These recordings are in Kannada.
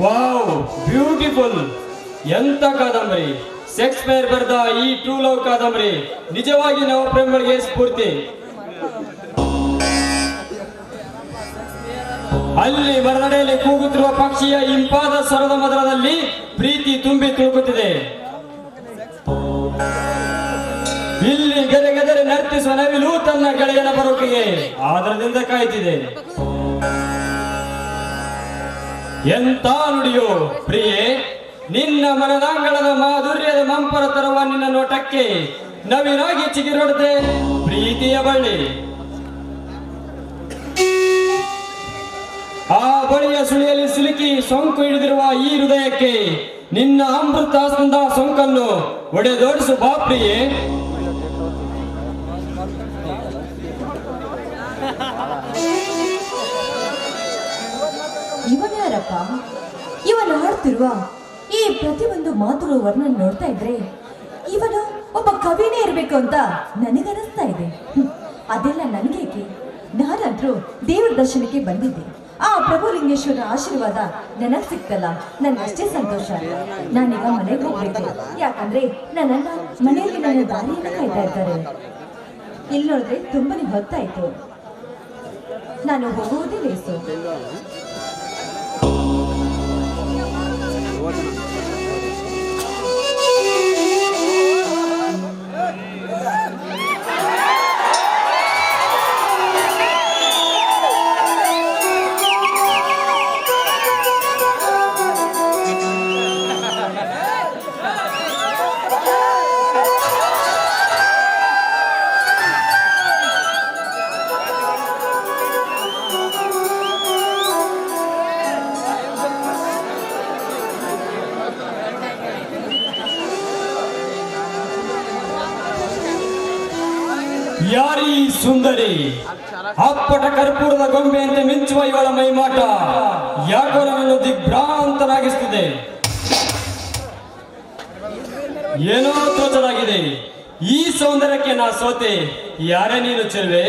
Wow, beautiful. ಎಂತ ಕಾದಂಬರಿ! ಶೇಕ್ಸ್ಪಿಯರ್ ಬರೆದ ಈ ಟ್ರೂ ಲವ್ ಕಾದಂಬರಿ ನಿಜವಾಗಿ ನಾವು ಪ್ರೇಮಿಗಳಿಗೆ ಸ್ಫೂರ್ತಿ. ಅಲ್ಲಿ ಮರದಡಿಯಲ್ಲಿ ಕೂಗುತ್ತಿರುವ ಪಕ್ಷಿಯ ಇಂಪಾದ ಸ್ವರದ ಮಧುರದಲ್ಲಿ ಪ್ರೀತಿ ತುಂಬಿ ತುಳುಕುತ್ತಿದೆ. ಇಲ್ಲಿ ಗೆರೆ ನರ್ತಿಸುವ ನವಿಲು ತನ್ನ ಗೆಳೆಯನ ಬರೋಕೆಗೆ ಆದರದಿಂದ ಕಾಯ್ತಿದೆ. ಎಂತ ನುಡಿಯೋ ಪ್ರಿಯೆ, ನಿನ್ನ ಮನದಾಂಗಳದ ಮಾಧುರ್ಯದ ಮಂಪರ ತರುವ ನಿನ್ನ ನೋಟಕ್ಕೆ ನವಿನಾಗಿ ಚಿಗಿರೊಡದೆ ಪ್ರೀತಿಯ ಬಳ್ಳಿ. ಆ ಬಳಿಯ ಸುಳಿಯಲ್ಲಿ ಸಿಲುಕಿ ಸೋಂಕು ಹಿಡಿದಿರುವ ಈ ಹೃದಯಕ್ಕೆ ನಿನ್ನ ಅಮೃತಾಸ್ಪದ ಸೋಂಕನ್ನು ಒಡೆದೋಡಿಸು ಬಾ ಪ್ರಿಯೆ. ಇವನ್ಯಾರಪ್ಪ? ಇವನು ಆಡ್ತಿರುವ ಈ ಪ್ರತಿಯೊಂದು ಮಾತುಗಳು ವರ್ಣನೆ ನೋಡ್ತಾ ಇದ್ರೆ ಇವನು ಒಬ್ಬ ಕವಿನೇ ಇರಬೇಕು ಅಂತ ನನಗನಿಸ್ತಾ ಇದೆ. ಅದೆಲ್ಲ ನನಗೇಕೆ? ನಾನಾದ್ರೂ ದೇವರ ದರ್ಶನಕ್ಕೆ ಬಂದಿದ್ದೆ. ಆ ಪ್ರಭುಲಿಂಗೇಶ್ವರ ಆಶೀರ್ವಾದ ನನಗ್ ಸಿಕ್ತಲ್ಲ, ನನ್ಗಷ್ಟೇ ಸಂತೋಷ. ನಾನೀಗ ಮನೆಗೆ ಹೋಗ್ಬೇಕು. ಯಾಕಂದ್ರೆ ನನ್ನನ್ನ ಮನೆಯಲ್ಲಿ ನನ್ನ ದಾರಿಯನ್ನು ಕಾಯ್ತಾ ಇದ್ದಾರೆ. ಇಲ್ಲಿ ನೋಡಿದ್ರೆ ತುಂಬಾನೇ ಹೊತ್ತಾಯ್ತು. ನಾನು ಹೋಗುವುದೇ ಲೇಸು. ಯಾರೀ ಸುಂದರಿ? ಅಪ್ಪಟ ಕರ್ಪೂರದ ಗೊಂಬೆಯಂತೆ ಮಿಂಚುವ ಇವಳ ಮೈಮಾಟ ಯಾಕೋ ನನ್ನನ್ನು ದಿಗ್ಭ್ರಾಂತನಾಗಿಸುತ್ತಿದೆ. ಏನೋ ತೋಚಲಾಗಿದೆ. ಈ ಸೌಂದರ್ಯಕ್ಕೆ ನಾ ಸೋತೆ. ಯಾರೇ ನೀನು ಚೆಲ್ವೆ?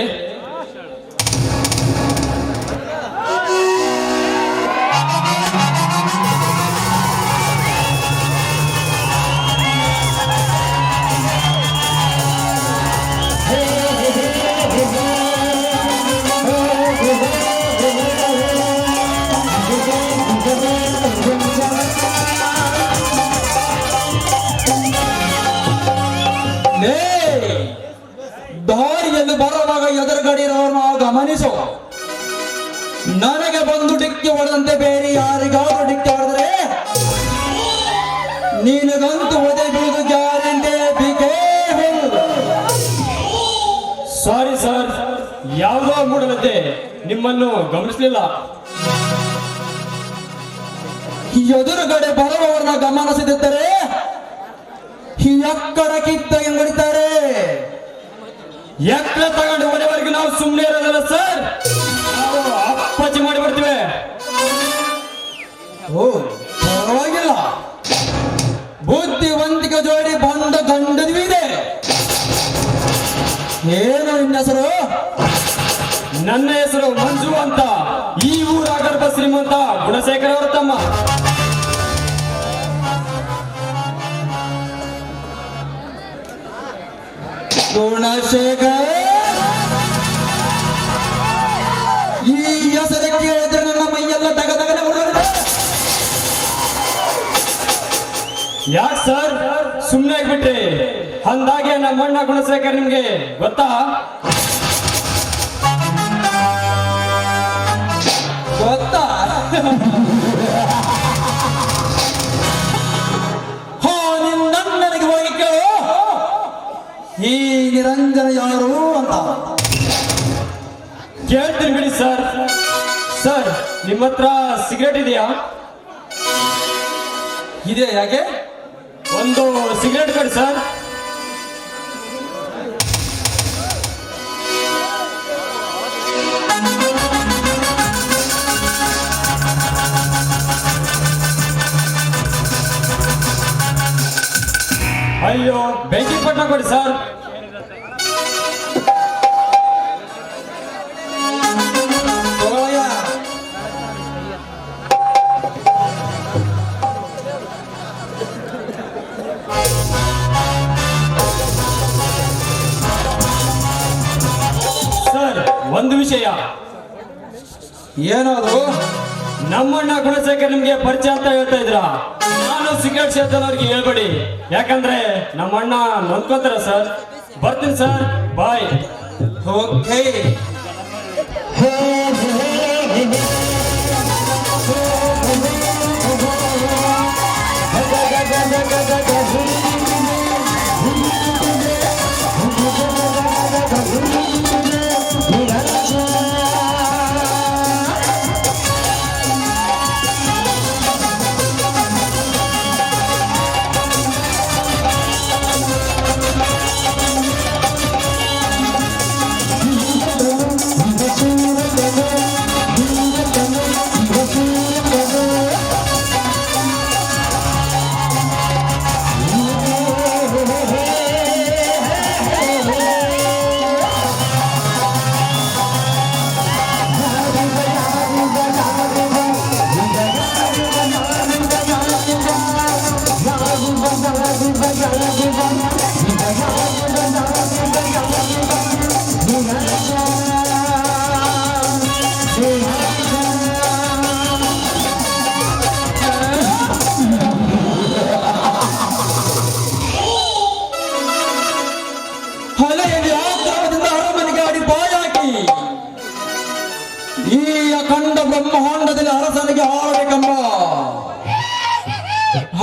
ದಾರಿಯಲ್ಲಿ ಬರುವಾಗ ಎದುರುಗಡಿರೋರ್ನ ಗಮನಿಸು. ನನಗೆ ಬಂದು ಡಿಕ್ಕಿ ಹೊಡೆದಂತೆ ಬೇರೆ ಯಾರಿಗಾದ್ರೂ ಡಿಕ್ಕಿ ಹೊಡೆದ್ರೆ ನೀನಗಂತೂ ಒದೆ ಬೀಳುವುದು ಗ್ಯಾರಂಟಿ. ಸಾರಿ ಸರ್, ಯಾವುದೋ ಮೂಡಲತೆ ನಿಮ್ಮನ್ನು ಗಮನಿಸಲಿಲ್ಲ. ಎದುರುಗಡೆ ಬರುವವರನ್ನ ಗಮನಿಸದಿದ್ದರೆ ಎಕ್ಕಡ ಕಿತ್ತ ಹೊಡಿತಾರೆ. ಎಕ್ಕಡ ತಗೊಂಡು ಹೊಡೆವರೆಗೂ ನಾವು ಸುಮ್ಮನೆ ಇರೋದಲ್ಲ ಸರ್, ನಾವು ಅಪ್ಪಚ್ಚಿ ಮಾಡಿ ಬರ್ತೀವಿ. ಓ ಪರವಾಗಿಲ್ಲ, ಬುದ್ಧಿವಂತಿಕೆ ಜೋಡಿ ಬಂದ ಗಂಡದ್ವಿದೆ. ಏನು ನಿನ್ನ ಹೆಸರು? ನನ್ನ ಹೆಸರು ಮಂಜು ಅಂತ. ಈ ಊರ ಗರ್ಭ ಶ್ರೀಮಂತ ಗುಣಶೇಖರ ಅವರ ತಮ್ಮ. ಗುಣಶೇಖರ್, ಈ ಹೆಸರು ಕೇಳಿದ್ರೆ ನನ್ನ ಮೈಯೆಲ್ಲ ದಗದಗನೆ ಹೊರಡಿದೆ. ಯಾಕೆ ಸರ್ ಸುಮ್ಮನೆ ಆಗ್ಬಿಟ್ರಿ? ಅಂದಾಗೆ ನಮ್ಮಣ್ಣ ಗುಣಶೇಖರ್ ನಿಮ್ಗೆ ಗೊತ್ತಾ? ಗೊತ್ತಾ? ನನಗೆ ಹೋಗಿ ಕೇಳು, ಈ ನಿರಂಜನ ಯಾರು ಅಂತ. ಕೇಳ್ತೀನಿ ಬಿಡಿ ಸರ್. ಸರ್ ನಿಮ್ಮ ಹತ್ರ ಸಿಗರೇಟ್ ಇದೆಯಾ? ಇದೆ, ಯಾಕೆ? ಒಂದು ಸಿಗರೇಟ್ ಕೊಡಿ ಸರ್. ಅಯ್ಯೋ, ಬೆಂಕಿ ಪಟ್ಟ ಕೊಡಿ ಸರ್. ವಿಷಯ. ಏನದು? ನಮ್ಮಣ್ಣ ಗುಣಶೇಖರ್ ನಿಮ್ಗೆ ಪರಿಚಯ ಅಂತ ಹೇಳ್ತಾ ಇದ್ರ. ನಾನು ಸಿಗರೇಟ್ ಸೇತನವ್ರಿಗೆ ಹೇಳ್ಬೇಡಿ, ಯಾಕಂದ್ರೆ ನಮ್ಮಣ್ಣ ನೊಂದ್ಕೋತಾರ ಸರ್. ಬರ್ತೀನಿ ಸರ್, ಬಾಯ್. ಓಕೆ. ಹಳೆಯಲ್ಲಿ ಆಕ್ರಮದಿಂದ ಅರಮನೆಗೆ ಅಡಿ ಬಾಯಾಕಿ ಈ ಅಖಂಡ ಬ್ರಹ್ಮಾಂಡದಲ್ಲಿ ಅರಸನಿಗೆ ಆಳಬೇಕೆಂಬ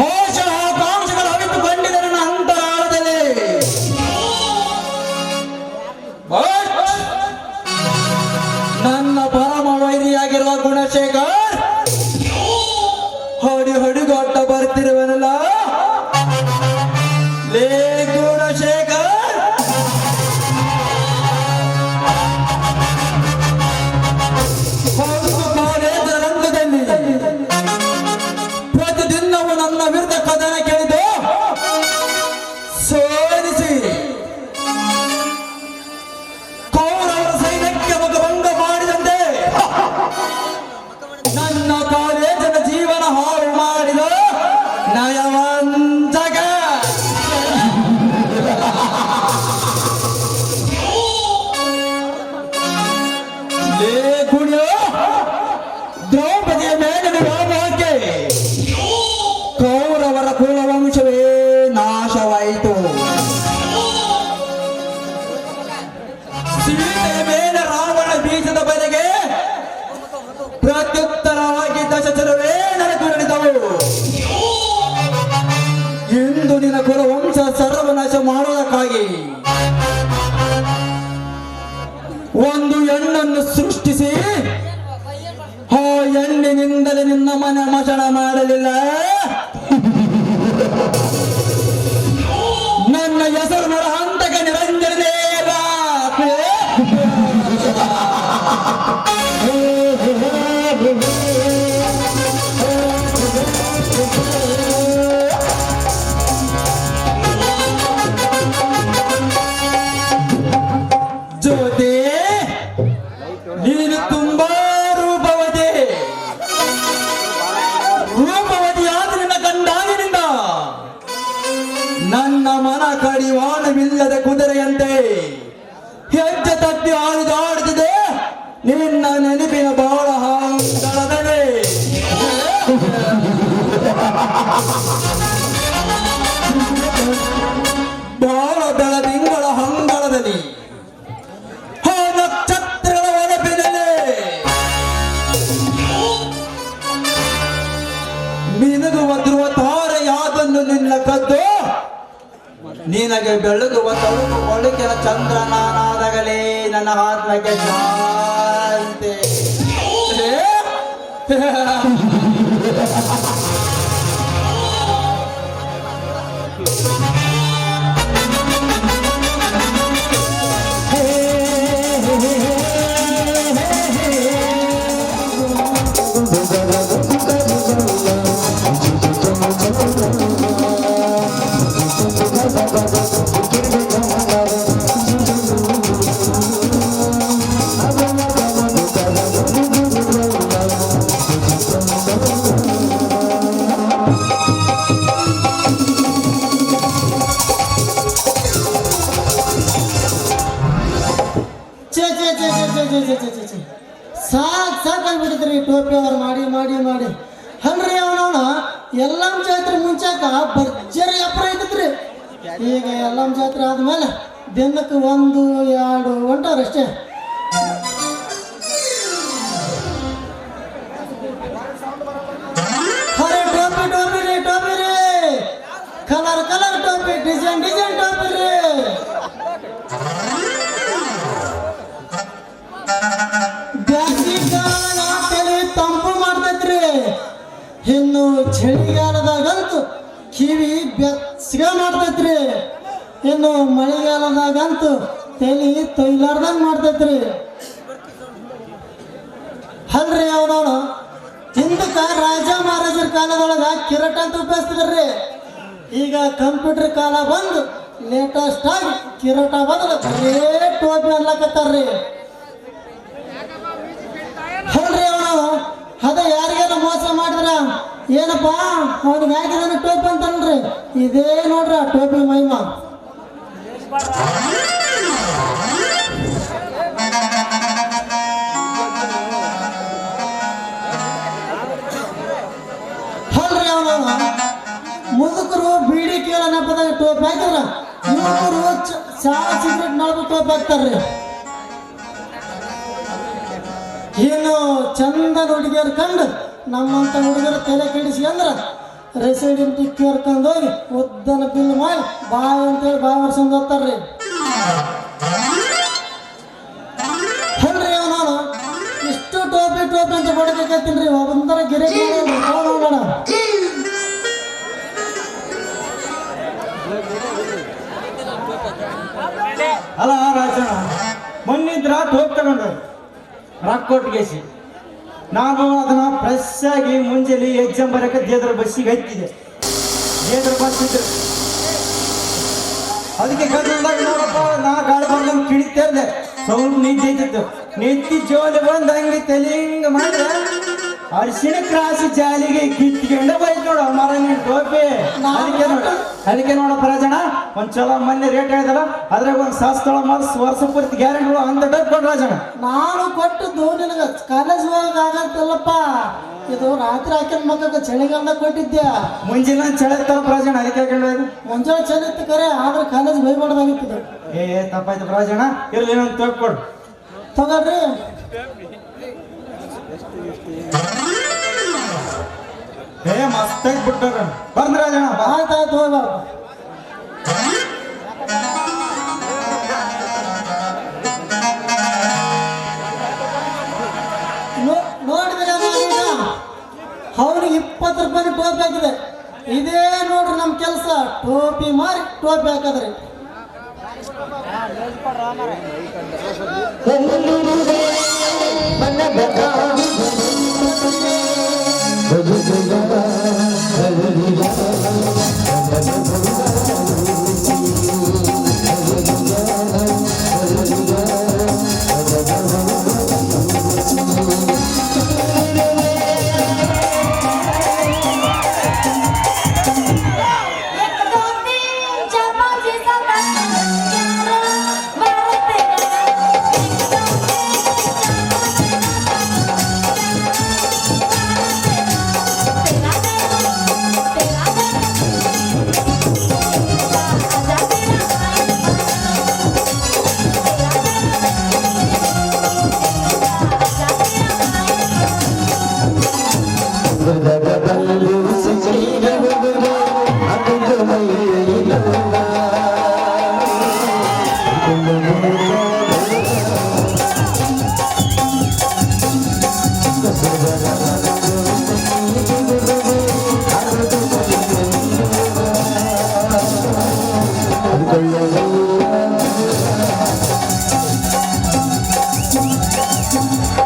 ಆಶ ಆಕಾಂಕ್ಷೆಗಳ ಅವಿತು ಬಂದಿದೆ ನನ್ನ ಅಂತರಾಳದಲ್ಲಿ. ಬಟ್ ನನ್ನ ಪರಮ ವೈರಿಯಾಗಿರುವ ಗುಣಶೇಖರ್ ಹೊಡಿಗೊಟ್ಟ ಬರ್ತಿರುವನಲ್ಲ. ಲೇ ಗುಣಶೇಖರ್, ಕಾಲೇಜರ ರಂಗದಲ್ಲಿ ಪ್ರತಿದಿನವೂ ನನ್ನ ವಿರುದ್ಧ ಕದನ ಕೇಳಿದು ಸೋಲಿಸಿ ಕೌರವರ ಸೈನ್ಯಕ್ಕೆ ಮುಖಭಂಗ ಮಾಡಿದಂತೆ ನನ್ನ ಕಾಲೇಜನ ಜೀವನ ಹಾಳು ಮಾಡಿದ ನಯವಂತಕ. ಲೇ ಗುಣಿಯೋ, ದ್ರೌಪದಿಯ ಮೇಲಿನ ವ್ಯಾಮೋಹಕ್ಕೆ ಕೌರವರ ಕುಲವಂಶವೇ ನಾಶವಾಯಿತು. ಸೀತೆಯ ಮೇಲೆ ರಾವಣ ಬೀಜದ ಬಲೆಗೆ ಪ್ರತ್ಯುತ್ತರವಾಗಿ ದಶಚರವೇ ನಡೆದುರುಳಿದವು. ಇಂದು ನಿನ್ನ ಕುಲವಂಶ ಸರ್ವನಾಶ ಮಾಡುವುದಕ್ಕಾಗಿ ಒಂದು ಹೆಣ್ಣನ್ನು ಸೃಷ್ಟಿಸಿ ಆ ಹೆಣ್ಣಿನಿಂದಲೇ ನಿನ್ನ ಮನೆ ಮಶಣ ಮಾಡಲಿಲ್ಲ. ನನ್ನ ಹೆಸರು ನರ ಹಂತಕ ನಿರಂಜನೇ ಜ್ಯೋತಿ, ನೀನು ತುಂಬಾ ರೂಪವತಿಯಾದ ನಿನ್ನ ಕಂಡಾಗಿನಿಂದ ನನ್ನ ಮನ ಕಡಿವಾಣವಿಲ್ಲದ ಕುದುರೆಯಂತೆ ಹೆಜ್ಜೆ ತಪ್ಪಿ ಆಡಿದಾಡುತ್ತಿದೆ ನಿನ್ನ ನೆನಪಿನ ಬಾಳ ಹಾಂಗಳದಲ್ಲಿ. ಬಾಳ ಬೆಳದಿಂಗಳ ಹಂಗಳದಲ್ಲಿ ಆ ನಕ್ಷತ್ರಗಳ ಒಳಪಿನಲ್ಲಿ ಮಿನುಗುವ ಧ್ರುವ ತಾರೆಯಾದನ್ನು ನಿನ್ನ ಕದ್ದು ನಿನಗೆ ಬೆಳಗುವ ತಳುಕು ಒಳಗಿನ ಚಂದ್ರ ನಾನಾದಾಗಲೇ ನನ್ನ ಆತ್ಮಕ್ಕೆ ಶಾಂತಿ. ಟೋಪಿ ಅವ್ರು ಮಾಡಿ ಮಾಡಿ ಮಾಡಿ ಹನ್ರಿ ಅವನವನ ಎಲ್ಲಮ್ಮ ಜಾತ್ರೆ ಮುಂಚಾಕ ಭರ್ಜರಿ ವ್ಯಾಪಾರ ಐತತ್ರಿ. ಈಗ ಎಲ್ಲಮ್ಮ ಜಾತ್ರೆ ಆದ್ಮೇಲೆ ದಿನಕ್ಕೆ 1-2 ಹೊಂಟಾರಷ್ಟೇ. ಅರೆ ಟೋಪಿ ಟೋಪಿ ರೀ ಟೋಪಿ ರೀ, ಕಲರ್ ಕಲರ್ ಟೋಪಿ, ಡಿಸೈನ್ ಡಿಸೈನ್ ಟೋಪಿ ರೀ. ಬ್ಯಾಸಿಗಾಲ ತಲೆ ತಂಪು ಮಾಡ್ತೈತ್ರಿ, ಇನ್ನು ಚಳಿಗಾಲದಾಗಂತೂ ಕಿವಿ ಬೆಚ್ಚಗ ಮಾಡ್ತೈತ್ರಿ, ಇನ್ನು ಮಳೆಗಾಲದಾಗಂತೂ ತಲೆ ತೊಯ್ಲಾರ್ದಂಗ ಮಾಡ್ತೈತ್ರಿ. ಅಲ್ರಿ ಅವನವನು ಹಿಂದಕ್ಕ ರಾಜ ಮಹಾರಾಜರ ಕಾಲದೊಳಗ ಕಿರೀಟ ಅಂತ ಉಪಯೋಗಿಸ್ತಿದ್ರಿ. ಈಗ ಕಂಪ್ಯೂಟರ್ ಕಾಲ ಬಂದು ಲೇಟೆಸ್ಟ್ ಆಗಿ ಕಿರೀಟ ಬದಲು ಬರೇ ಟೋಪಿ ಅನ್ಲಕತ್ತಾರ್ರಿ. ಅಲ್ರಿ ಅವನು ಅದ ಯಾರಿಗೇನ ಮೋಸ ಮಾಡಿದ್ರ ಏನಪ್ಪಾ ಅವನಿಗೆ ಹಾಕಿದಾನ ಟೋಪಿ ಅಂತನ್ರಿ. ಇದೇ ನೋಡ್ರ ಟೋಪಿ ಮಹಿಮಾ. ಅಲ್ರಿ ಅವನು ಮುದುಕರು ಬೀಡಿ ಕೇಳ ನೆಪದಾಗ ಟೋಪಿ ಹಾಕಿದ್ರ, ಯುವಕರು ಚಾ ಸಿಗರೇಟ್ ನಾಲ್ಕು ಟೋಪಿ ಹಾಕ್ತಾರ್ರಿ. ಏನು ಚಂದ ಹುಡುಗಿಯರು ಕಂಡು ನಮ್ಮಂತ ಹುಡುಗರು ತಲೆ ಕೆಡಿಸಿ ಅಂದ್ರ ರೆಸಿಡೆಂಟ್ ಕೇರ್ಕೊಂಡು ಹೋಗಿ ಉದ್ದನ ಬಿಲ್ ಮಾಡಿ ಬಾಯ್ ಅಂತೇಳಿ ಬಾಯ್ ವರ್ಷಂದು ಹೋಗ್ತಾರ್ರಿ. ಹೇಳ್ರಿ ಅವನು ಇಷ್ಟು ಟೋಪಿ ಟೋಪಿ ಅಂತ ಬಡಕತ್ತೀನಿ ಒಂಥರ ಗಿರೆ ನೋಡೋಣ. ಅಲ್ಲ ರಾಜಣ್ಣ, ಮೊನ್ನಿದ್ರ ಟೋಪ್ ತಗೊಂಡು ರೊಕ್ಕ ಕೊಟ್ಟಿಗೆಸಿ ನಾನು ಅದನ್ನ ಫ್ರೆಶ್ ಆಗಿ ಮುಂಜಾನೆ ಎಕ್ಸಾಮ್ ಬರಕ್ಕೆ ದೇದ್ರ ಬಸ್ಸಿಗೆ ಹತ್ತಿದೆ. ದೇದ್ರ ಬಸ್ ಇದ್ರು ಅದಕ್ಕೆ ಕರ್ನಾಟಕ ನೋಡಪ್ಪ ನಾ ಗಾಳಿ ಬಂದಂಗೆ ಕಿಡಿತೇರ್ದೆ. ಸ್ವಲ್ಪ ನಿದ್ದೆ ಐತಿತ್ತು, ನಿದ್ದೆ ಜೋಲಿ ಬಂದು ಹಂಗೆ ತಲೆ ಹಿಂಗೆ ಮಾಡಿದ್ರೆ ಅರಿಶಿಣ ಕ್ರಾಸಿ ಜಾಲಿಗೆ ಕಿತ್ಕೊಂಡು ಬೈತ್ ನೋಡು ಮರ ನೀನ್ ಟೋಪಿ. ಅದಕ್ಕೆ ನೋಡಪ್ಪ ರಾಜಣ್ಣ, ಒಂದ್ ಚಲೋ ಮೊನ್ನೆ ರೇಟ್ ಹೇಳಿದಲ್ಲ ಅದ್ರಾಗ ಒಂದ್ ಶಾಸ್ತ್ರ ವರ್ಷ ಪೂರ್ತಿ ಗ್ಯಾರಂಟಿ ಅಂತ ಟೈಪ್ ಕೊಟ್ಟು ರಾಜಣ್ಣ. ನಾನು ಕೊಟ್ಟದ್ದು ನಿನಗೆ ಕಾಲೇಜ್ ಹೋದಾಗ ಆಗಂತಲ್ಲಪ್ಪ, ಇದು ರಾತ್ರಿ ಹಾಕಿದ ಮಕ್ಕಳಿಗೆ ಚಳಿಗಾಲದಾಗ ಕೊಟ್ಟಿದ್ದೆ. ಮುಂಜಿನ ಚಳಿ ತಲುಪ ರಾಜಣ್ಣ, ಅದಕ್ಕೆ ಹಾಕೊಂಡು ಮುಂಜಾನೆ ಚಳಿ ಇತ್ತು ಕರೆ, ಆದ್ರೆ ಕಾಲೇಜ್ ಬೈಬಾರ್ದಾಗಿತ್ತು. ತಪ್ಪಾಯ್ತು ರಾಜಣ್ಣ, ಇರ್ಲಿ ಏನಂತ ತಗೊಡು ತಗೊಳ್ರಿ. ಮಸ್ತಾಗಿ ಬಿಟ್ಟಾರ ಬಂದ್ರ ರಾಜಣ್ಣ. ಆಯ್ತಾಯ್ತು ಹೋಗ. ನೋಡಿದ್ರೆ ಅವ್ರಿಗೆ 20 ರೂಪಾಯಿ ಟೋಪಿ ಹಾಕಿದೆ. ಇದೇ ನೋಡ್ರಿ ನಮ್ಮ ಕೆಲಸ, ಟೋಪಿ ಮಾರಿ ಟೋಪಿ ಹಾಕದ್ರಿ.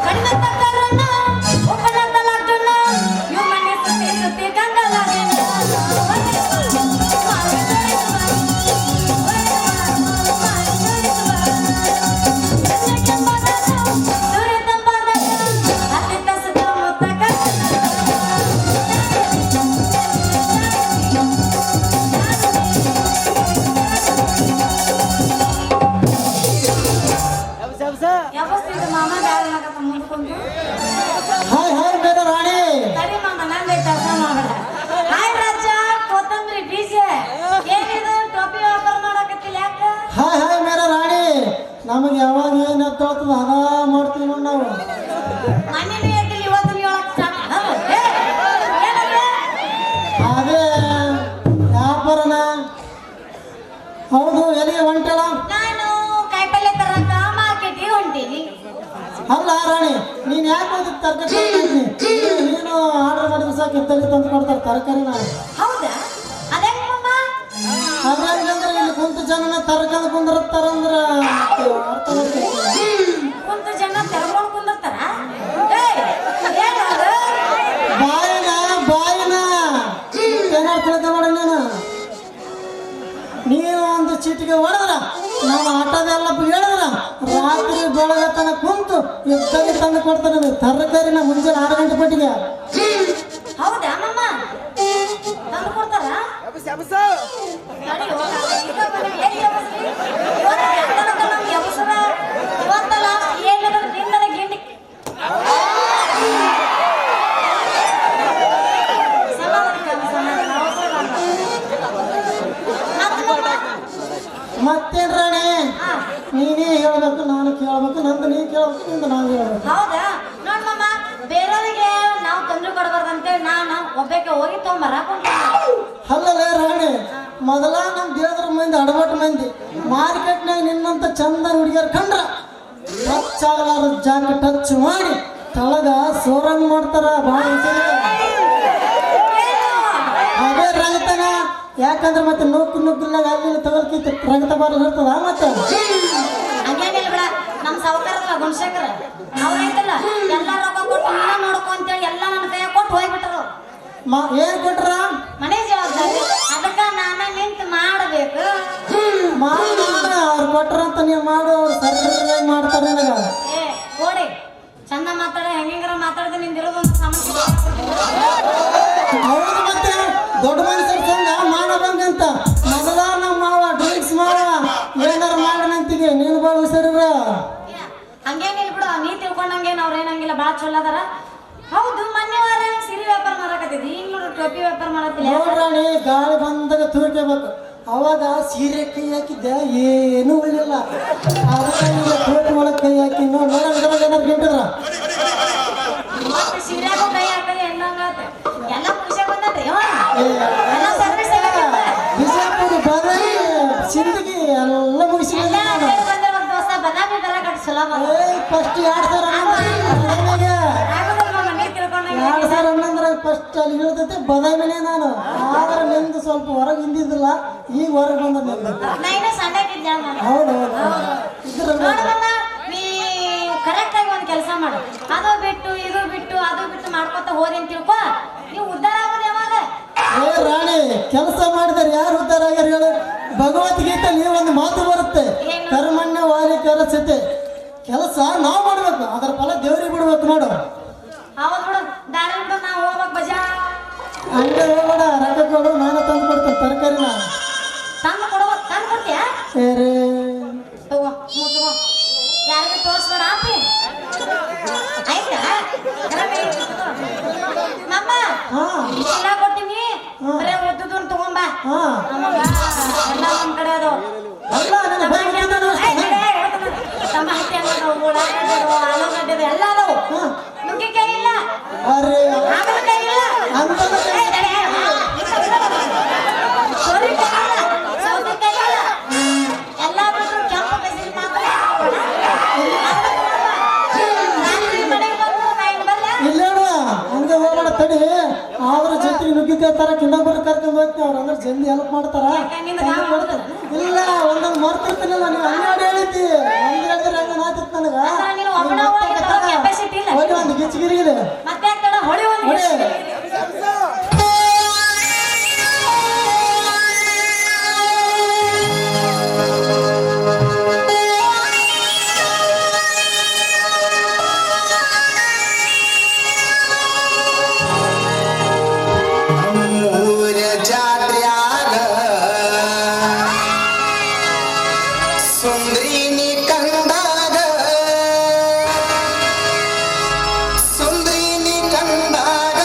ಕಣ್ಣ ತಕ್ಕರನ್ನ ಒಬ್ಬನ ತಲಾಟನ್ನ ನಮಗೆ ಯಾವಾಗ ಏನು ಎತ್ತೋಗ್ತದ ಅದ ಮಾಡ್ತೀವಿ ನೋಡಿ ನಾವು. ಮನೇಲಿ ಎದ್ದಿಲ್ಲ, ಇವತ್ತು ನೀವು ಹೇಳಕ್ ಸ್ಟಾರ್ಟ್ ಮಾಡೋದು. ಏ, ಏನಂದ್ರೆ? ಅದೇ ವ್ಯಾಪಾರನ. ಹೌದು, ಎಲ್ಲಿಗೆ ಹೊಂಟಲ್ಲ? ನಾನು ಕಾಯಿಪಲ್ಲೆ ತರಕ ಮಾರ್ಕೆಟಿಗೆ ಹೊಂಟೀನಿ. ಅಲ್ಲ ರಾಣಿ, ನೀನ್ ಯಾಕೆ ಹೋಗಿದ್ ತರಕಾರಿ? ನೀನು ಆರ್ಡರ್ ಮಾಡಿದ್ರೆ ಸಾಕು, ಇತ್ತಲ್ಲಿ ತಂದು ಕೊಡ್ತಾರೆ ತರಕಾರಿನ. ಹೌದಾ? ಅದೇನಮ್ಮ? ಅದಂಗಂದ್ರೆ ಇಲ್ಲಿ ಕುಂತ ಜನನ ತರಕಾರಿ ಕುಂದಿರ್ತಾರಂದ್ರ ಅರ್ಥ ಮಾಡ್ತೀನಿ. ಕುಂತ ಜನ ತೆರಕೊಂಡು ಕುಂದಿರ್ತಾರ? ಏಯ್, ಏನದು? ಬಾಯಿನ ಏನಾರು ತಿಳ್ಕೊಬೇಡ ನೀನು. ನೀನು ಒಂದು ಚೀಟಿಗೆ ಹೊಡೆದ್ರ ನಾವು ಆಟೋದೆಲ್ಲ ಹೇಳಿದ್ರ ರಾತ್ರಿ ಬೆಳಗತನ ಕುಂತು ಎದ್ದಾಗಿ ತಂದು ಕೊಡ್ತಾನೆ ತರಕಾರಿನ ಮುಂಜಾನೆ 6 ಗಂಟೆ ಪಟ್ಟಿಗೆ. ಹೌದಾ ಅಮ್ಮಮ್ಮ? ತಂದು ಕೊಡ್ತಾರ? ತಡಿ, ಈಗ ಬನ್ನಿ. ಎಲ್ಲಿ ಎಬ್ಬಿಸ್ರಿ? ಇವತ್ತು ಎಂತನಕ ನಮ್ಗೆ ಎಬ್ಬಿಸ್ರ? ಇವತ್ತಲ್ಲ, ಏನಿದ್ರು ನಿನ್ನದ ಗಿಂಡಿ. ಸಮಾಧಾನ, ಅವಸರ ಮತ್ತೇನ್ ರಾಣಿ, ಹಾ. ನೀನೇ ಹೇಳ್ಬೇಕು, ನಾನು ಕೇಳ್ಬೇಕು, ನಂದು ನೀ ಕೇಳ್ಬೇಕು, ನಿಂದು ನಾನು ಹೇಳ್ಬೇಕು. ಹೌದಾ? ನೋಡ್ಮಮ್ಮ, ಬೇರೆಯವರಿಗೆ ನಾವು ತೊಂದರೆ ಕೊಡಬಾರ್ದಂತೇಳಿ ನಾನು ಒಬ್ಬಕ್ಕೆ ಹೋಗಿ ತೊಗೊಂಬರಕ್ ಅಲ್ಲಲೇ ರಾಣಿ, ಮೊದಲ ನಮ್ಮ ದೇವದ್ರ ಮಂದಿ ಅಡಬಟ್ಟು ಮಂದಿ ಮಾರ್ಕೆಟ್ನಾಗ ನಿನ್ನಂತ ಚಂದ ಹುಡುಗಿಯರ್ ಕಂಡ್ರ ಟಚ್ ಆಗಲಾರ ಜಾಗ ಟಚ್ ಮಾಡಿ ತಳಗ ಸೋರಂಗ್ ಮಾಡ್ತಾರ. ಭಾಳ ಅದೇ ರಂಗತನ. ಯಾಕಂದ್ರೆ ಮತ್ತೆ ನುಗ್ಗಿನಾಗ ಅಲ್ಲಿ ತಗೊಳ್ಕಿತ್ತು ರಂಗತ ಬಾರ ಇರ್ತದ. ಮತ್ತೆ ಹಂಗೇನಿಲ್ಲ ಬಿಡ, ನಮ್ಮ ಸಾವುಕಾರಲ್ಲ ಗುಣಶೇಖರ ಅವ್ರೈತಲ್ಲ, ಎಲ್ಲ ರೊಕ್ಕ ಕೊಟ್ಟು ನೀನ ನೋಡ್ಕೊ ಅಂತೇಳಿ ಎಲ್ಲ ನನ್ನ ಕೈಯಾಗ ಕೊಟ್ಟು ಹೋಗ್ಬಿಟ್ರು. ಏನ್ ಕೊಟ್ರ? ಮನೆ ಜವಾಬ್ದಾರಿ. ಅದಕ್ಕ ನಾನ ನಿಂತು ಮಾಡಬೇಕು. ಅವ್ರು ಕೊಟ್ರಂತ ನೀವು ಮಾಡು, ಅವ್ರು ಸರ್ಕಾರದಾಗ ಮಾಡ್ತಾರೆ ನಿನಗ. ಏ ಓಡಿ, ಚಂದ ಮಾತಾಡ, ಹೆಂಗಾರ ಮಾತಾಡಿದ್ರೆ ನಿಂದಿರೋದು ಒಂದು ಸಮಸ್ಯೆ. ಹೌದು, ಮತ್ತೆ ದೊಡ್ಡ ಮನುಷ್ಯರ ಸಂಗ ಮಾಡಬೇಕಂತ ಮೊದಲ ನಮ್ಮ ಮಾವ ಡ್ರಿಂಕ್ಸ್ ಮಾವ ಏನಾರು ಮಾಡನಂತಿಗೆ ನೀನು ಭಾಳ ಹುಷಾರಿರ. ಹಂಗೇನಿಲ್ಲ ಬಿಡು, ನೀ ತಿಳ್ಕೊಂಡಂಗೇನು ಅವ್ರು ಏನಂಗಿಲ್ಲ, ಭಾಳ ಚಲೋ ಅದಾರ. ಹೌದು, ಮೊನ್ನೆ ವಾರ ಸಿರಿ ವ್ಯಾಪಾರ ಮಾಡಕತ್ತಿದ್ದಿ, ಈಗ ನೋಡು ಟೋಪಿ ವ್ಯಾಪಾರ ಮಾಡತ್ತಿಲ್ಲ. ನೋಡ್ರಾಣಿ, ಗಾಳಿ ಬಂದಾಗ ತೂರ್ಕೋಬೇಕು. ಅವಾಗ ಸೀರೆ ಕೈ ಹಾಕಿದ್ದೆ ಏನು ಉಳಿಲಿಲ್ಲ. ಅದಕ್ಕೆ ಈಗ ಟೋಪಿ ಒಳಗೆ ಕೈ ಹಾಕಿ ಏನಾರು ಗಿಂಟಿದ್ರ ಮತ್ತೆ ಸೀರೆಗೂ ಕೈ ಹಾಕದೆ ಹೆಂಗಂಗಾತ ಎಲ್ಲ ಖುಷಿ ಬಂದದ್ರಿ. ಎಲ್ಲ ಸರ್ವಿಸ್ ಬಿಜಾಪುರ ಬದಲಿ ಸಿಂದಗಿ ಎಲ್ಲ ಮುಗಿಸಿ ಎಲ್ಲ ಬಂದಿರೋ ದೋಸ್ತ ಬದಾಮಿ ತರ ಕಟ್ ಚಲೋ ಫಸ್ಟ್ 2000 ಆಗುದಿಲ್ಲ ನೀ ತಿಳ್ಕೊಂಡಂಗೆ. 2000 ಫಸ್ಟ್ ಅಲ್ಲಿ ಇಳ್ದೈತೆ ಬದಾಮಿನೇ ನಾನು. ಆದ್ರೆ ನಿಂದು ಸ್ವಲ್ಪ ಹೊರಗೆ ಹಿಂದಿದ್ದಿಲ್ಲ, ಈಗ ಹೊರಗೆ ಬಂದ ನಿಂದು. ನಾ ಇನ್ನೂ ಸಣ್ಣಕ್ಕಿದ್ದೆ ನಾನು. ಹೌದು ಇದ್ರಲ್ಲಿ ನೋಡಮ್ಮ, ನೀ ಕರೆಕ್ಟ್ ಆಗಿ ಒಂದು ಕೆಲಸ ಮಾಡು. ಅದು ಬಿಟ್ಟು ಇದು ಬಿಟ್ಟು ಅದು ಬಿಟ್ಟು ಮಾಡ್ಕೊತ ಹೋದಿ ಅಂತ ತಿಳ್ಕೊ, ನೀವು ಉದ್ಧಾರ ಆಗೋದು ಯಾವಾಗ? ಏ ರಾಣಿ, ಕೆಲಸ ಮಾಡಿದರೆ ಯಾರು ಉದ್ಧಾರ ಆಗ್ಯಾರ ಹೇಳು? ಭಗವದ್ಗೀತೆ ನೀವು ಒಂದು ಮಾತು ಬರುತ್ತೆ, ಕರ್ಮಣ್ಯ ವಾಲಿ ಕರಸತೆ. ಕೆಲಸ ನಾವು ಮಾಡ್ಬೇಕು, ಅದರ ಫಲ ದೇವ್ರಿಗೆ ಬಿಡ್ಬೇಕು. ನೋಡು, ಹೌದು ಬಿಡು, ದಾರಿ ಬಿಡು, ನಾವು ಹೋಗ್ಬೇಕು ಬಜಾ. ಹಂಗೆ ಹೋಗೋಣ, ರೊಕ್ಕ ಕೊಡು, ನಾನು ತಂದು ಕೊಡ್ತೇನೆ ತರಕಾರಿನ. ತಂದು ಕೊಡ್ತೀಯಾ? ಬೇರೆ ತಗೋ, ತಗೋ, ಯಾರಿಗೆ ತೋರಿಸ್ಬೇಡ ಆಪಿ. ಆಯ್ತಾ? ನಮ್ಮ ಹಾ ಎಲ್ಲ ಕೊಟ್ಟಿನಿ, ಬರೇ ಓದುದು ತಗೊಂಬ. ಹಾ ನಮಗ ಎಲ್ಲ ಒಂದ್ ಕಡೆ ಅದು ಅಲ್ಲ ನನ್ನ ಬೈ ಗೊತ್ತಿದ್ದಾನೆ ಅಷ್ಟೇ. ಟಮಾಟೆ ಅನ್ನೋದು, ಉಳ್ಳಾಗಡ್ಡೆ ಅದು, ಆಲೂಗಡ್ಡೆ ಎಲ್ಲ ಅದಾವು. ನುಗ್ಗೆಕಾಯಿ ಇಲ್ಲ, ಅರೆ ಹಾಗಲಕಾಯಿ ಇಲ್ಲ, ಅಂತದ ಸೋರೆಕಾಯಿ ಇಲ್ಲ, ಸೌತೆಕಾಯಿ ಇಲ್ಲ, ಎಲ್ಲ ಬಿಟ್ಟು ಕೆಂಪು ಬೆಸಿರು ಮಾತ್ರ. ಇಲ್ಲೇಣ ಹಂಗೆ ಹೋಗೋಣ ತಡಿ. ಅವ್ರ ಜೊತೆಗೆ ನುಗ್ಗಿಕಾಯಿ ತರಕ್ಕೆ ಇನ್ನೊಬ್ಬರು ಕರ್ಕೊಂಡ್ ಹೋಗ್ತೀವಿ. ಅವ್ರು ಅಂದ್ರೆ ಜಲ್ದಿ ಹೆಲ್ಪ್ ಮಾಡ್ತಾರ. ಇಲ್ಲ, ಒಂದೊಂದು ಮರ್ತಿರ್ತೀನಿಲ್ಲ, ನೀವು ಹನ್ನೆರಡು ಹೇಳಿದ್ದಿ. ಒಂದು ಹೇಳಿದ್ರೆ ಹಂಗೆ ನಾತಿತ್ತು ನನಗ. ಹೋಗಿ ಒಂದು ಗಿಚ್ಚಿಗಿರಿಗಿದೆ ಮತ್ತೆ ಹೊಳಿ ಒಂದು ಸುಂದರಿನಿ ಕಂಡಾಗ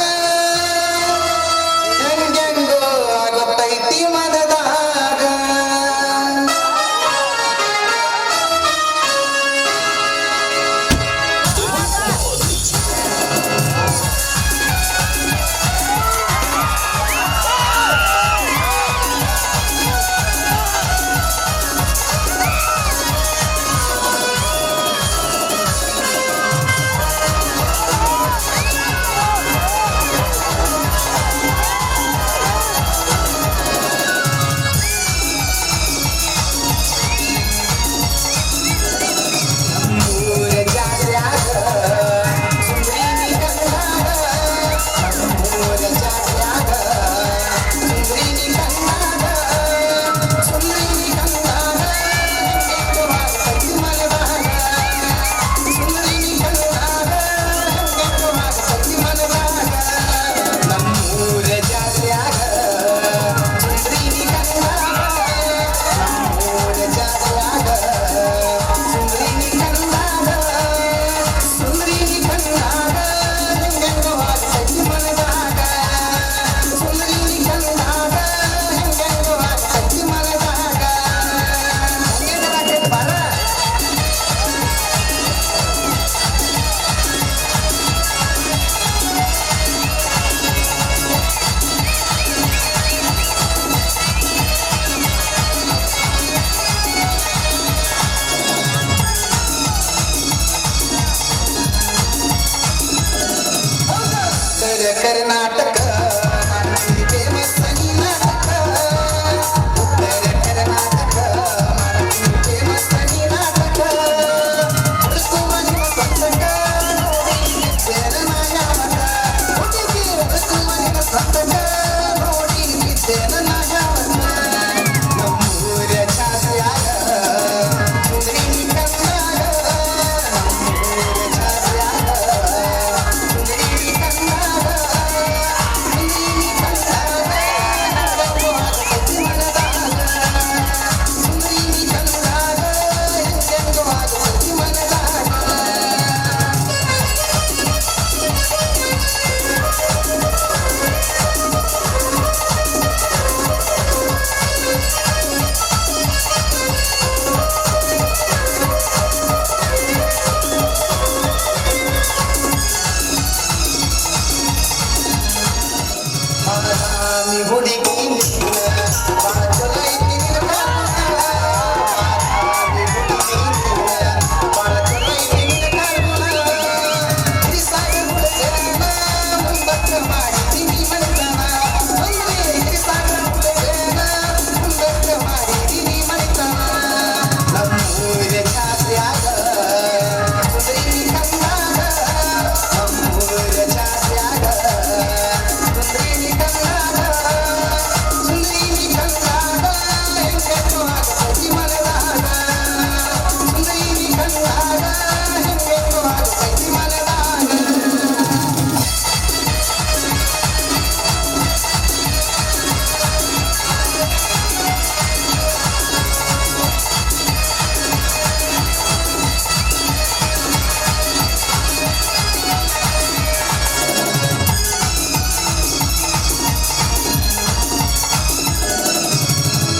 ಕರ್ನಾಟಕ ಮಾಡ್ತೀವಿ ಫೇಮಸ್ ಈ ನಾಟಕ ಉತ್ತರ ಕರ್ನಾಟಕ ಮಾಡ್ತೀವಿ ಫೇಮಸ್ ಈ ನಾಟಕ ಹುಡುಕುವ ನಿಮ್ಮ ಸಂತಕ ನೋಡಿ ನಿತ್ಯನ ನಾಯಕ ಹುಡುಗಿ ಹುಡುಕುವ ನಿಮ್ಮ ಸಂತಕ ನೋಡಿ ನಿತ್ಯನ ನಾಯಕ ನಮ್ಮೂರ ಚಾಸ್ಯಾಗ ಸುಂದರಿ ಕನ್ನಡ ನಮ್ಮೂರ ಚಾಸ್ಯಾಗ ಸುಂದರಿ ಕನ್ನಡ ಸುಂದರಿ ಕನ್ನಡ ಸತಿ ಮನದಾಗ ಸುಂದರಿ ಕನ್ನಡ ಎಂದೆಂದು ಆಗ ಸತಿ ಮನದಾಗ ಬಾದಾಮಿ ಹುಡುಗಿ ನೀನ ಬಾಳ ಚಲೋ ಐತಿ ನಿನ್ನ ಕಾಲ್ಗುಣ ಬಾದಾಮಿ ಹುಡುಗಿ ನೀನ ಬಾಳ ಚಲೋ ಐತಿ ನಿನ್ನ ಕಾಲ್ಗುಣ ಹಿರಿಸಾಗ ಹುಡುಗನ ಮುಂದಕ್ಕ ಮಾಡಿದೀನಿ ಮನೆತನ ಅಂದ್ರೆ ಹಿರಿಸಾಗ ಹುಡುಗನ ಮುಂದಕ್ಕ ಮಾಡಿದೀನಿ ಮನೆತನ ನಮ್ಮೂರ ಚಾಸ್ಯಾಗ ಸುಂದರಿ ಕನ್ನಡ ನಮ್ಮೂರ ಚಾಸ್ಯಾಗ ಸುಂದರಿ ಕನ್ನಡ ಸುಂದರಿ ಕನ್ನಡ ಹೆಂಗೆಂದು ಆಗ ಸತಿ ಮನದಾಗ ಸುಂದರಿ ಕನ್ನಡ ಹೆಂಗೆಂದು ಆಗ ಸತಿ ಮನದಾಗ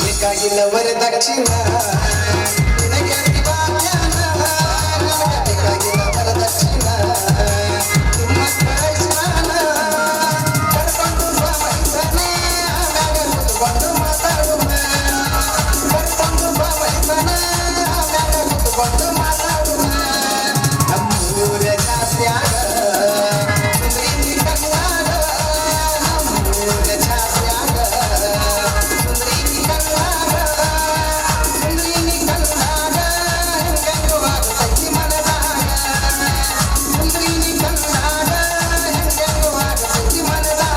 ಬೇಕಾಗಿಲ್ಲ ವರದಕ್ಷಿಣ ನಿನಗೆ ಅತಿವಾಗ್ಯಾನ ನನಗೆ ಬೇಕಾಗಿಲ್ಲ ವರದಕ್ಷಿಣ ನಿಮ್ಮ ಕೈಸ್ನಾನ ಕರ್ಕೊಂಡು ಬಾ ಮೈಸನ ಆಮ್ಯಾಗ ಕುತ್ಕೊಂಡು ಮಾತಾಡುವ ಕರ್ಕೊಂಡು ಬಾ ಮೈಸನ ಆಮ್ಯಾಗ ಕುತ್ಕೊಂಡು ಮಾತಾಡುವ ನಮ್ಮೂರ ಚಾಸ್ಯಾಗ ಸುಂದರಿ ಕನ್ನಡ ನಮ್ಮೂರ ಚಾಸ್ಯಾಗ ಸುಂದರಿ ಕನ್ನಡ ಸುಂದರಿ ಕನ್ನಡ ಹೆಂಗೆಂದು ಆಗ ಸತಿ ಮನದಾಗ ಸುಂದರಿ ಕನ್ನಡ ಹೆಂಗೆಂದು ಆಗ ಸತಿ ಮನದಾಗ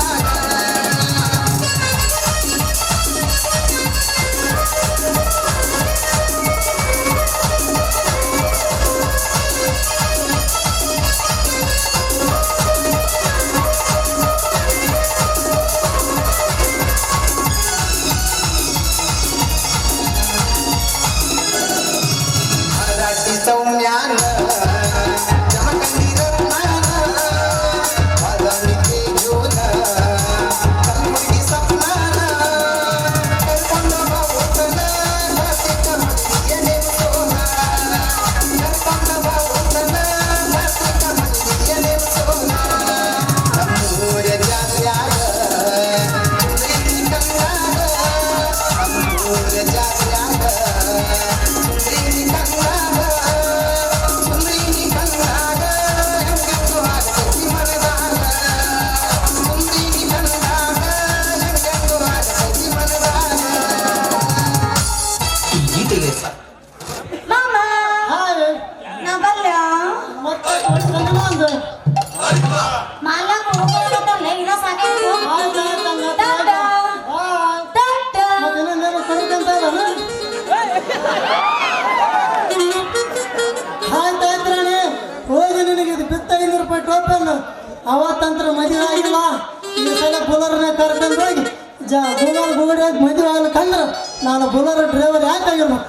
ಮರಾಠಿ ಸೌಮ್ಯಾನ ಜಮಖಂಡಿ ರತ್ನಾನ ಬಾದಾಮಿ ತೇಜೋನ ಕಲ್ಬುರ್ಗಿ ಸಪ್ನಾನ ಕರ್ಕೊಂಡು ಬಾ ಒತ್ತನ ಕಾರ್ತಿಕ ಮಲ್ಲಿಗೆ ನೆನೆಸೋಣ ಕರ್ಕೊಂಡು ಬಾ ಒತ್ತನ ಕಾರ್ತಿಕ ಮಲ್ಲಿಗೆ ನೆನೆಸೋಣ ನಮ್ಮೂರ ಜಾತ್ಯಾಗ ಸುಂದರಿ ಕನ್ನಡ ನಮ್ಮೂರ ಜಾತ್ಯಾಗ ಸುಂದರಿ ಕನ್ನಡ ಸುಂದರಿ ಕನ್ನಡ ಹೆಂಗೆಂದು ಆಗ ಸತಿ ಮನದಾಗ ಸುಂದರಿ ಕನ್ನಡ ಹೆಂಗೆಂದು ಆಗ ಸತಿ ಮನದಾಗ ಈ ಗೀತೆಗೆ ಮಾಮ ಹಾಯ್ ನಾ ಬಲ್ಯ ಮತ್ತೆ ಕಣ್ಣಿನ ಒಂದು ಮಾಲ ಹೋಗೋದಲ್ಲ ಇನ್ನ ಸಾಕಾಯ್ತು ಆಯ್ತು ಆಯ್ತು ಹಂಗಾದ್ರೆ ಟಾಟಾ. ಹಾಯ್ ಟಾಟಾ. ಮತ್ತೆ ಇನ್ನೊಂದೇನೋ ಕರಿತಂತ ಇದ್ದಾನ ಆಯ್ತಾಯ್ತು ರಾಣಿ ಹೋಗಿ ನಿನಗೆ ಇದು ಬಿತ್ತ 500 ರೂಪಾಯಿ ಟೋಪನ್ ಅವತ್ತಂತ್ರ ಮದುವೆ ಆಗಿಲ್ಲ ಈ ಸಲ ಬುಲರ್ನೇ ಕರ್ಕೊಂಡು ಹೋಗಿ ಬುಲರ್ ಬುಗಡಿ ಹೋಗಿ ಮದುವೆ ಆಗ್ಲಿಕ್ಕಂದ್ರೆ ನಾನು ಬುಲರ್ ಡ್ರೈವರ್ ಯಾಕೆ ಆಗಿರ್ಬೇಕು